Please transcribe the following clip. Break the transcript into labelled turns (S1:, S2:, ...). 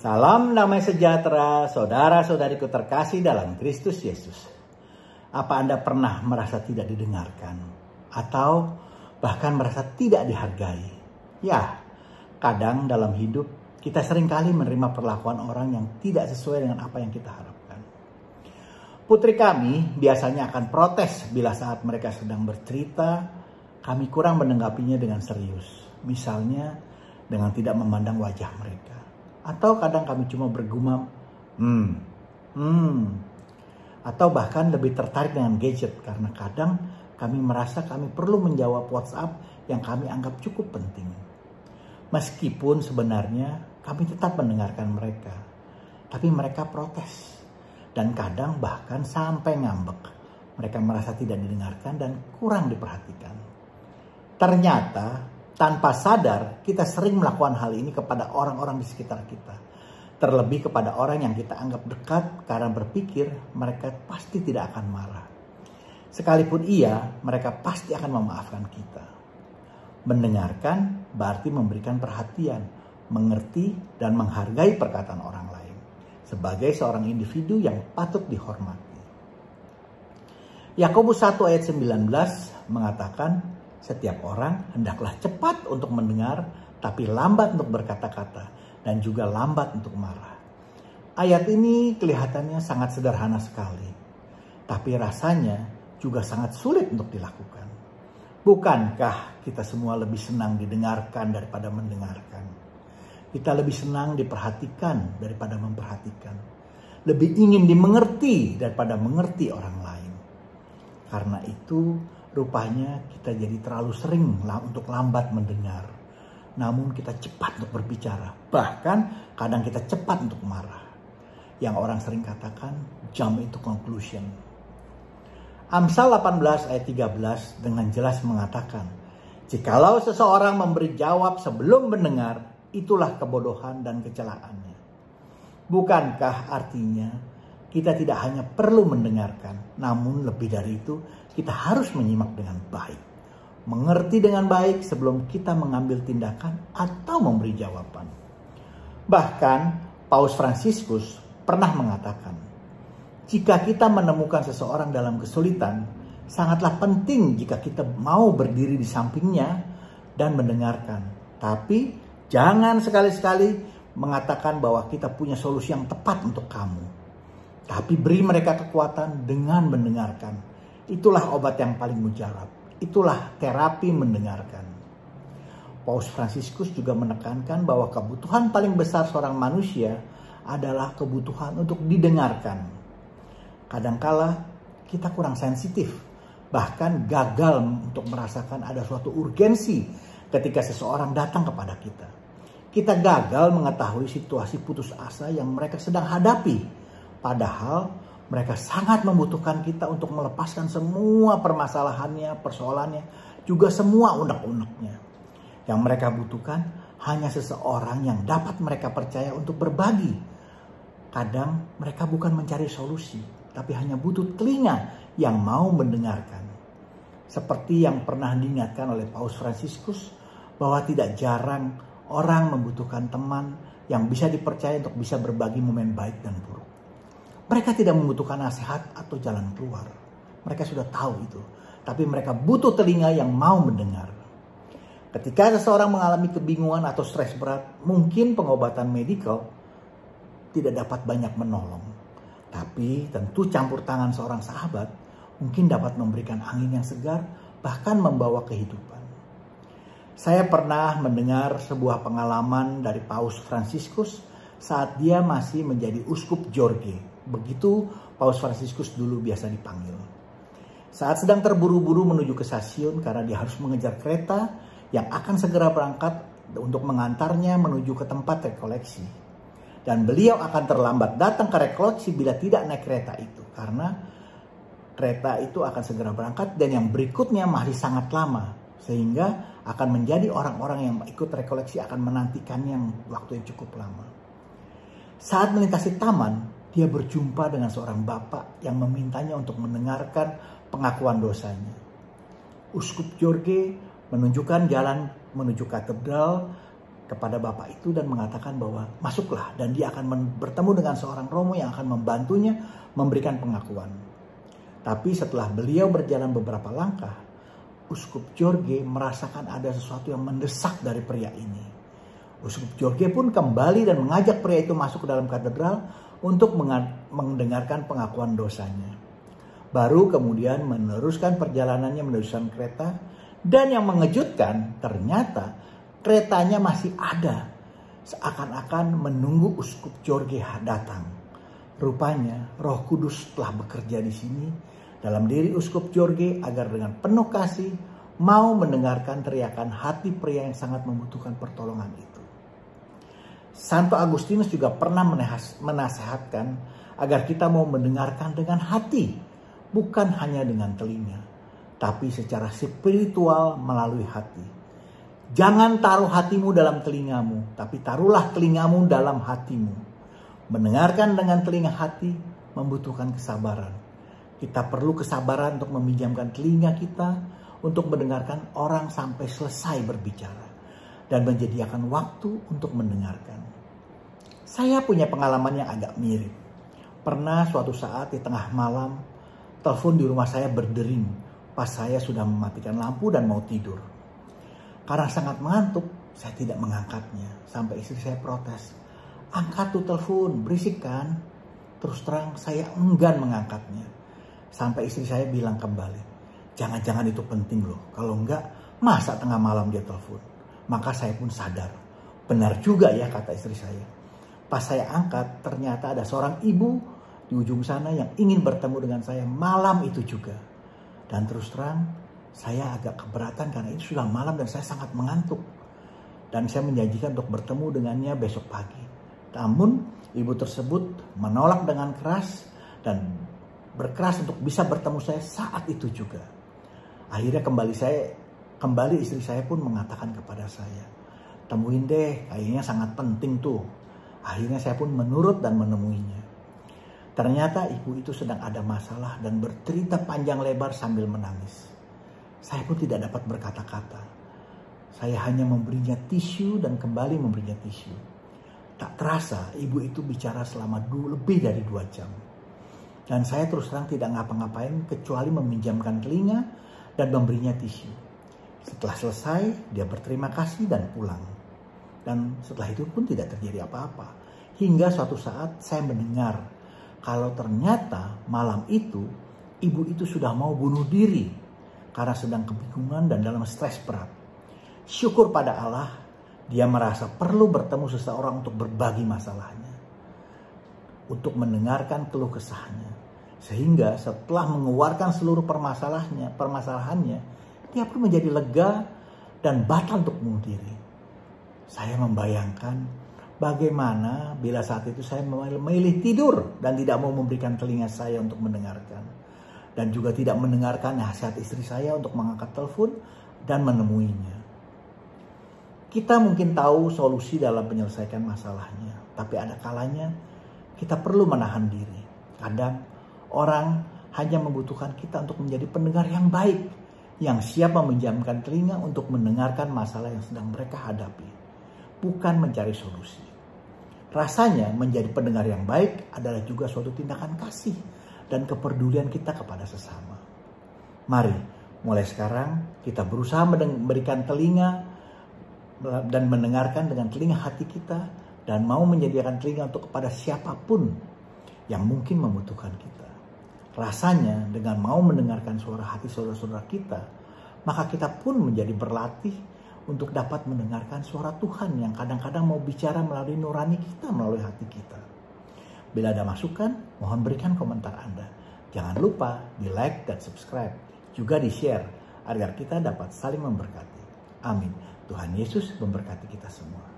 S1: Salam damai sejahtera, saudara-saudariku terkasih dalam Kristus Yesus. Apa Anda pernah merasa tidak didengarkan? Atau bahkan merasa tidak dihargai? Ya, kadang dalam hidup kita seringkali menerima perlakuan orang yang tidak sesuai dengan apa yang kita harapkan. Putri kami biasanya akan protes bila saat mereka sedang bercerita, kami kurang menanggapinya dengan serius. Misalnya dengan tidak memandang wajah mereka. Atau kadang kami cuma bergumam, atau bahkan lebih tertarik dengan gadget karena kadang kami merasa kami perlu menjawab WhatsApp yang kami anggap cukup penting. Meskipun sebenarnya kami tetap mendengarkan mereka, tapi mereka protes dan kadang bahkan sampai ngambek. Mereka merasa tidak didengarkan dan kurang diperhatikan. Ternyata tanpa sadar, kita sering melakukan hal ini kepada orang-orang di sekitar kita. Terlebih kepada orang yang kita anggap dekat karena berpikir mereka pasti tidak akan marah. Sekalipun iya, mereka pasti akan memaafkan kita. Mendengarkan berarti memberikan perhatian, mengerti dan menghargai perkataan orang lain. Sebagai seorang individu yang patut dihormati. Yakobus 1 ayat 19 mengatakan, setiap orang hendaklah cepat untuk mendengar, tapi lambat untuk berkata-kata, dan juga lambat untuk marah. Ayat ini kelihatannya sangat sederhana sekali, tapi rasanya juga sangat sulit untuk dilakukan. Bukankah kita semua lebih senang didengarkan daripada mendengarkan? Kita lebih senang diperhatikan daripada memperhatikan. Lebih ingin dimengerti daripada mengerti orang lain. Karena itu, rupanya kita jadi terlalu sering untuk lambat mendengar. Namun kita cepat untuk berbicara. Bahkan kadang kita cepat untuk marah. Yang orang sering katakan jump into conclusion. Amsal 18 ayat 13 dengan jelas mengatakan, jikalau seseorang memberi jawab sebelum mendengar, itulah kebodohan dan kecelaannya. Bukankah artinya kita tidak hanya perlu mendengarkan, namun lebih dari itu kita harus menyimak dengan baik. Mengerti dengan baik sebelum kita mengambil tindakan atau memberi jawaban. Bahkan Paus Fransiskus pernah mengatakan, jika kita menemukan seseorang dalam kesulitan, sangatlah penting jika kita mau berdiri di sampingnya dan mendengarkan. Tapi jangan sekali-sekali mengatakan bahwa kita punya solusi yang tepat untuk kamu. Tapi beri mereka kekuatan dengan mendengarkan. Itulah obat yang paling mujarab. Itulah terapi mendengarkan. Paus Fransiskus juga menekankan bahwa kebutuhan paling besar seorang manusia adalah kebutuhan untuk didengarkan. Kadangkala kita kurang sensitif, bahkan gagal untuk merasakan ada suatu urgensi ketika seseorang datang kepada kita. Kita gagal mengetahui situasi putus asa yang mereka sedang hadapi. Padahal mereka sangat membutuhkan kita untuk melepaskan semua permasalahannya, persoalannya, juga semua unek-uneknya. Yang mereka butuhkan hanya seseorang yang dapat mereka percaya untuk berbagi. Kadang mereka bukan mencari solusi, tapi hanya butuh telinga yang mau mendengarkan. Seperti yang pernah diingatkan oleh Paus Fransiskus, bahwa tidak jarang orang membutuhkan teman yang bisa dipercaya untuk bisa berbagi momen baik dan buruk. Mereka tidak membutuhkan nasihat atau jalan keluar. Mereka sudah tahu itu. Tapi mereka butuh telinga yang mau mendengar. Ketika seseorang mengalami kebingungan atau stres berat, mungkin pengobatan medikal tidak dapat banyak menolong. Tapi tentu campur tangan seorang sahabat mungkin dapat memberikan angin yang segar, bahkan membawa kehidupan. Saya pernah mendengar sebuah pengalaman dari Paus Fransiskus saat dia masih menjadi uskup Jorge. Begitu Paus Fransiskus dulu biasa dipanggil. Saat sedang terburu-buru menuju ke stasiun karena dia harus mengejar kereta yang akan segera berangkat untuk mengantarnya menuju ke tempat rekoleksi. Dan beliau akan terlambat datang ke rekoleksi bila tidak naik kereta itu. Karena kereta itu akan segera berangkat dan yang berikutnya masih sangat lama. Sehingga akan menjadi orang-orang yang ikut rekoleksi akan menantikannya yang waktu yang cukup lama. Saat melintasi taman, dia berjumpa dengan seorang bapak yang memintanya untuk mendengarkan pengakuan dosanya. Uskup Jorge menunjukkan jalan menuju katedral kepada bapak itu dan mengatakan bahwa masuklah, dan dia akan bertemu dengan seorang romo yang akan membantunya memberikan pengakuan. Tapi setelah beliau berjalan beberapa langkah, Uskup Jorge merasakan ada sesuatu yang mendesak dari pria ini. Uskup Jorge pun kembali dan mengajak pria itu masuk ke dalam katedral untuk mendengarkan pengakuan dosanya. Baru kemudian meneruskan perjalanannya menuju kereta, dan yang mengejutkan ternyata keretanya masih ada, seakan-akan menunggu Uskup Jorge datang. Rupanya Roh Kudus telah bekerja di sini dalam diri Uskup Jorge agar dengan penuh kasih mau mendengarkan teriakan hati pria yang sangat membutuhkan pertolongan itu. Santo Agustinus juga pernah menasehatkan agar kita mau mendengarkan dengan hati, bukan hanya dengan telinga, tapi secara spiritual melalui hati. Jangan taruh hatimu dalam telingamu, tapi taruhlah telingamu dalam hatimu. Mendengarkan dengan telinga hati membutuhkan kesabaran. Kita perlu kesabaran untuk meminjamkan telinga kita untuk mendengarkan orang sampai selesai berbicara dan menyediakan waktu untuk mendengarkan. Saya punya pengalaman yang agak mirip. Pernah suatu saat di tengah malam, telepon di rumah saya berdering pas saya sudah mematikan lampu dan mau tidur. Karena sangat mengantuk, saya tidak mengangkatnya. Sampai istri saya protes. Angkat tuh telepon, berisik kan? Terus terang saya enggan mengangkatnya. Sampai istri saya bilang kembali, jangan-jangan itu penting loh. Kalau enggak, masa tengah malam dia telepon? Maka saya pun sadar. Benar juga ya, kata istri saya. Pas saya angkat, ternyata ada seorang ibu di ujung sana yang ingin bertemu dengan saya malam itu juga. Dan terus terang, saya agak keberatan karena itu sudah malam dan saya sangat mengantuk. Dan saya menjanjikan untuk bertemu dengannya besok pagi. Namun ibu tersebut menolak dengan keras dan berkeras untuk bisa bertemu saya saat itu juga. Akhirnya kembali istri saya pun mengatakan kepada saya, temuin deh, kayaknya sangat penting tuh. Akhirnya saya pun menurut dan menemuinya. Ternyata ibu itu sedang ada masalah dan bercerita panjang lebar sambil menangis. Saya pun tidak dapat berkata-kata. Saya hanya memberinya tisu dan kembali memberinya tisu. Tak terasa ibu itu bicara selama lebih dari 2 jam. Dan saya terus terang tidak ngapa-ngapain kecuali meminjamkan telinga dan memberinya tisu. Setelah selesai, dia berterima kasih dan pulang. Dan setelah itu pun tidak terjadi apa-apa. Hingga suatu saat saya mendengar kalau ternyata malam itu ibu itu sudah mau bunuh diri karena sedang kebingungan dan dalam stres berat. Syukur pada Allah, dia merasa perlu bertemu seseorang untuk berbagi masalahnya, untuk mendengarkan keluh kesahnya. Sehingga setelah mengeluarkan seluruh permasalahannya, dia pun menjadi lega dan batal untuk bunuh diri. Saya membayangkan bagaimana bila saat itu saya memilih tidur dan tidak mau memberikan telinga saya untuk mendengarkan. Dan juga tidak mendengarkan nasihat istri saya untuk mengangkat telepon dan menemuinya. Kita mungkin tahu solusi dalam menyelesaikan masalahnya, tapi ada kalanya kita perlu menahan diri. Kadang orang hanya membutuhkan kita untuk menjadi pendengar yang baik, yang siap meminjamkan telinga untuk mendengarkan masalah yang sedang mereka hadapi, bukan mencari solusi. Rasanya menjadi pendengar yang baik adalah juga suatu tindakan kasih dan kepedulian kita kepada sesama. Mari, mulai sekarang kita berusaha memberikan telinga dan mendengarkan dengan telinga hati kita dan mau menyediakan telinga untuk kepada siapapun yang mungkin membutuhkan kita. Rasanya dengan mau mendengarkan suara hati saudara-saudara kita, maka kita pun menjadi berlatih untuk dapat mendengarkan suara Tuhan yang kadang-kadang mau bicara melalui nurani kita, melalui hati kita. Bila ada masukan, mohon berikan komentar Anda. Jangan lupa di like dan subscribe. Juga di share agar kita dapat saling memberkati. Amin. Tuhan Yesus memberkati kita semua.